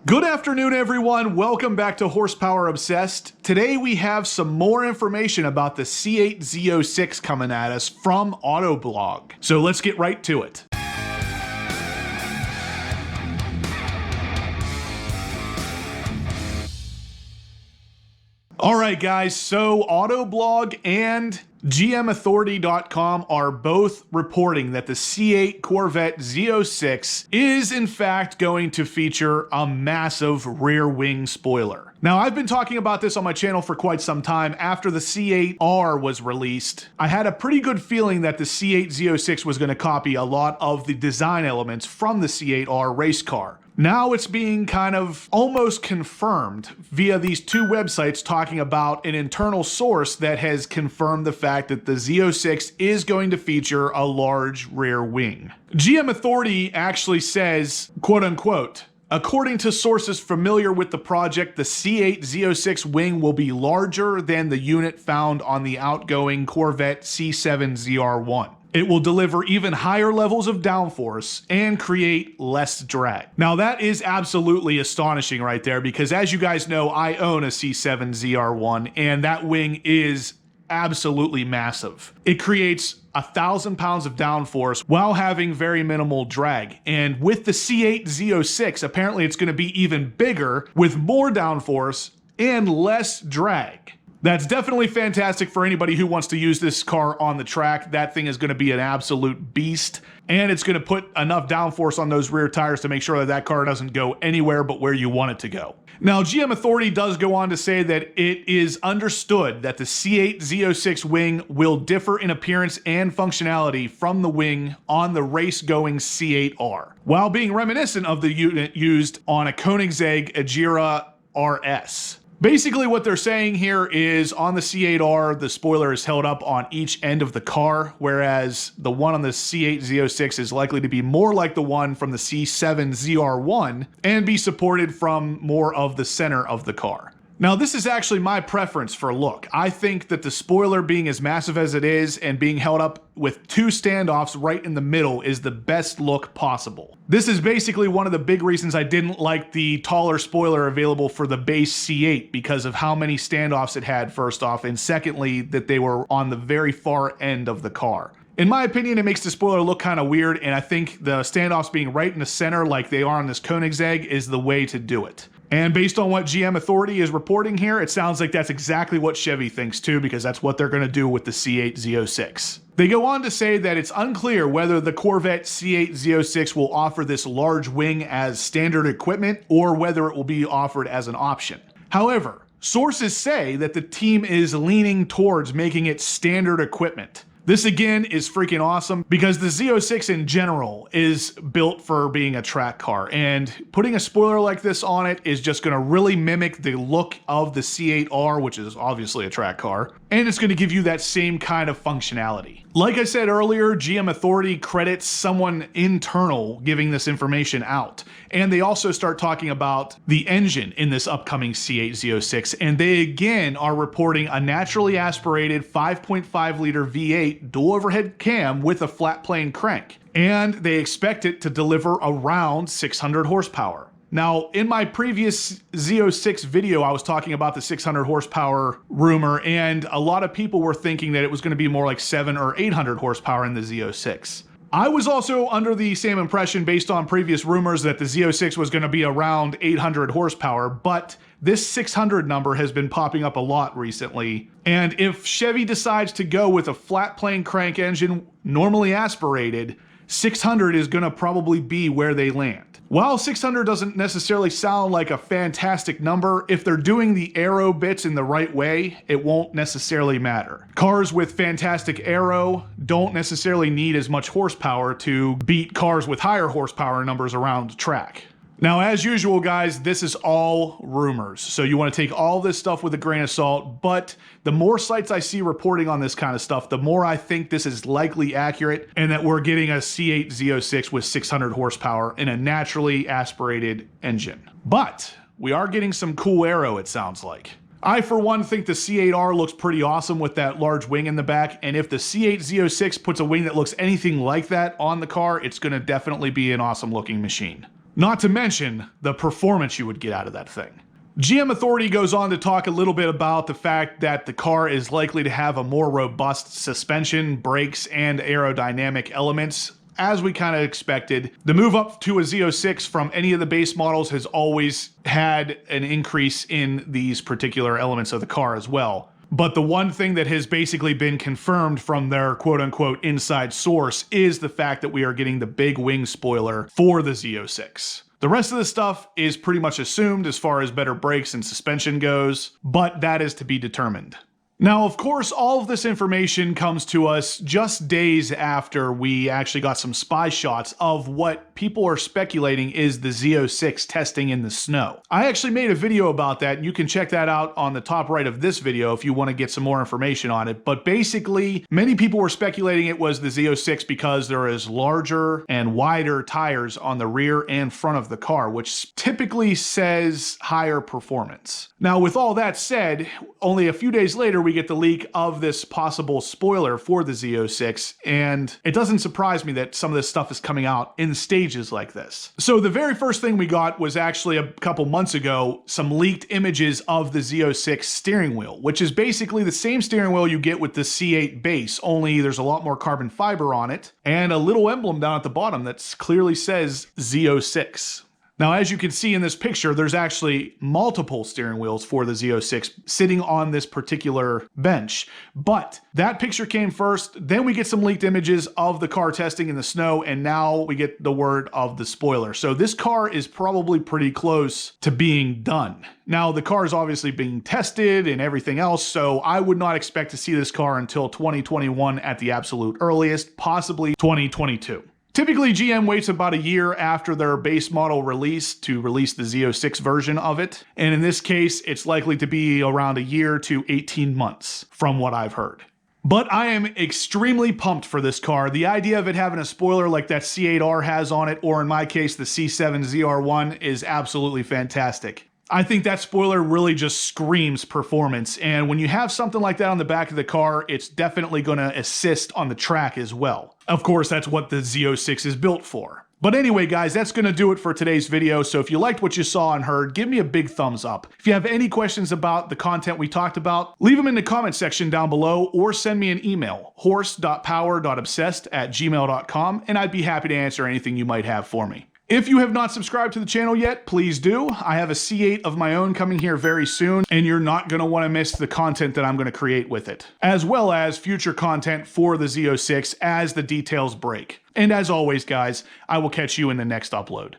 Good afternoon, everyone. Welcome back to Horsepower Obsessed. Today we have some more information about the C8 Z06 coming at us from Autoblog. So let's get right to it. All right, guys, so Autoblog and GMauthority.com are both reporting that the C8 Corvette Z06 is in fact going to feature a massive rear wing spoiler. Now, I've been talking about this on my channel for quite some time. After the C8.R was released, I had a pretty good feeling that the C8 Z06 was going to copy a lot of the design elements from the C8.R race car. Now it's being kind of almost confirmed via these two websites talking about an internal source that has confirmed the fact that the Z06 is going to feature a large rear wing. GM Authority actually says, quote unquote, according to sources familiar with the project, the C8 Z06 wing will be larger than the unit found on the outgoing Corvette C7 ZR1. It will deliver even higher levels of downforce and create less drag. Now that is absolutely astonishing right there, because as you guys know, I own a C7 ZR1 and that wing is absolutely massive. It creates 1,000 pounds of downforce while having very minimal drag. And with the C8 Z06, apparently it's going to be even bigger with more downforce and less drag. That's definitely fantastic for anybody who wants to use this car on the track. That thing is going to be an absolute beast, and it's going to put enough downforce on those rear tires to make sure that that car doesn't go anywhere but where you want it to go. Now, GM Authority does go on to say that it is understood that the C8 Z06 wing will differ in appearance and functionality from the wing on the race-going C8.R, while being reminiscent of the unit used on a Koenigsegg Agera RS. Basically what they're saying here is on the C8.R, the spoiler is held up on each end of the car, whereas the one on the C8 Z06 is likely to be more like the one from the C7 ZR1 and be supported from more of the center of the car. Now, this is actually my preference for look. I think that the spoiler being as massive as it is and being held up with two standoffs right in the middle is the best look possible. This is basically one of the big reasons I didn't like the taller spoiler available for the base C8, because of how many standoffs it had, first off, and secondly, that they were on the very far end of the car. In my opinion, it makes the spoiler look kind of weird, and I think the standoffs being right in the center like they are on this Koenigsegg is the way to do it. And based on what GM Authority is reporting here, it sounds like that's exactly what Chevy thinks too, because that's what they're going to do with the C8 Z06. They go on to say that it's unclear whether the Corvette C8 Z06 will offer this large wing as standard equipment or whether it will be offered as an option. However, sources say that the team is leaning towards making it standard equipment. This again is freaking awesome, because the Z06 in general is built for being a track car, and putting a spoiler like this on it is just going to really mimic the look of the C8.R, which is obviously a track car, and it's going to give you that same kind of functionality. Like I said earlier, GM Authority credits someone internal giving this information out, and they also start talking about the engine in this upcoming C8 Z06, and they again are reporting a naturally aspirated 5.5 liter V8 dual overhead cam with a flat plane crank, and they expect it to deliver around 600 horsepower. Now, in my previous Z06 video, I was talking about the 600 horsepower rumor, and a lot of people were thinking that it was going to be more like 700 or 800 horsepower in the Z06. I was also under the same impression based on previous rumors that the Z06 was going to be around 800 horsepower, but this 600 number has been popping up a lot recently. And if Chevy decides to go with a flat plane crank engine, normally aspirated, 600 is going to probably be where they land. While 600 doesn't necessarily sound like a fantastic number, if they're doing the aero bits in the right way, it won't necessarily matter. Cars with fantastic aero don't necessarily need as much horsepower to beat cars with higher horsepower numbers around the track. Now, as usual, guys, this is all rumors, so you want to take all this stuff with a grain of salt, but the more sites I see reporting on this kind of stuff, the more I think this is likely accurate and that we're getting a C8 Z06 with 600 horsepower in a naturally aspirated engine. But we are getting some cool aero, it sounds like. I, for one, think the C8.R looks pretty awesome with that large wing in the back, and if the C8 Z06 puts a wing that looks anything like that on the car, it's going to definitely be an awesome looking machine. Not to mention the performance you would get out of that thing. GM Authority goes on to talk a little bit about the fact that the car is likely to have a more robust suspension, brakes, and aerodynamic elements. As we kind of expected, the move up to a Z06 from any of the base models has always had an increase in these particular elements of the car as well. But the one thing that has basically been confirmed from their quote-unquote inside source is the fact that we are getting the big wing spoiler for the Z06. The rest of the stuff is pretty much assumed as far as better brakes and suspension goes, but that is to be determined. Now, of course, all of this information comes to us just days after we actually got some spy shots of what people are speculating is the Z06 testing in the snow. I actually made a video about that, and you can check that out on the top right of this video if you want to get some more information on it. But basically, many people were speculating it was the Z06 because there is larger and wider tires on the rear and front of the car, which typically says higher performance. Now, with all that said, only a few days later, we get the leak of this possible spoiler for the Z06, and it doesn't surprise me that some of this stuff is coming out in stages like this. So the very first thing we got was actually a couple months ago, some leaked images of the Z06 steering wheel, which is basically the same steering wheel you get with the C8 base, only there's a lot more carbon fiber on it, and a little emblem down at the bottom that clearly says Z06. Now, as you can see in this picture, there's actually multiple steering wheels for the Z06 sitting on this particular bench. But that picture came first, then we get some leaked images of the car testing in the snow, and now we get the word of the spoiler. So this car is probably pretty close to being done. Now, the car is obviously being tested and everything else, so I would not expect to see this car until 2021 at the absolute earliest, possibly 2022. Typically, GM waits about a year after their base model release to release the Z06 version of it. And in this case, it's likely to be around a year to 18 months from what I've heard. But I am extremely pumped for this car. The idea of it having a spoiler like that C8.R has on it, or in my case, the C7 ZR1, is absolutely fantastic. I think that spoiler really just screams performance, and when you have something like that on the back of the car, it's definitely going to assist on the track as well. Of course, that's what the Z06 is built for. But anyway, guys, that's going to do it for today's video, so if you liked what you saw and heard, give me a big thumbs up. If you have any questions about the content we talked about, leave them in the comment section down below, or send me an email, horse.power.obsessed@gmail.com, and I'd be happy to answer anything you might have for me. If you have not subscribed to the channel yet, please do. I have a C8 of my own coming here very soon, and you're not going to want to miss the content that I'm going to create with it, as well as future content for the Z06 as the details break. And as always, guys, I will catch you in the next upload.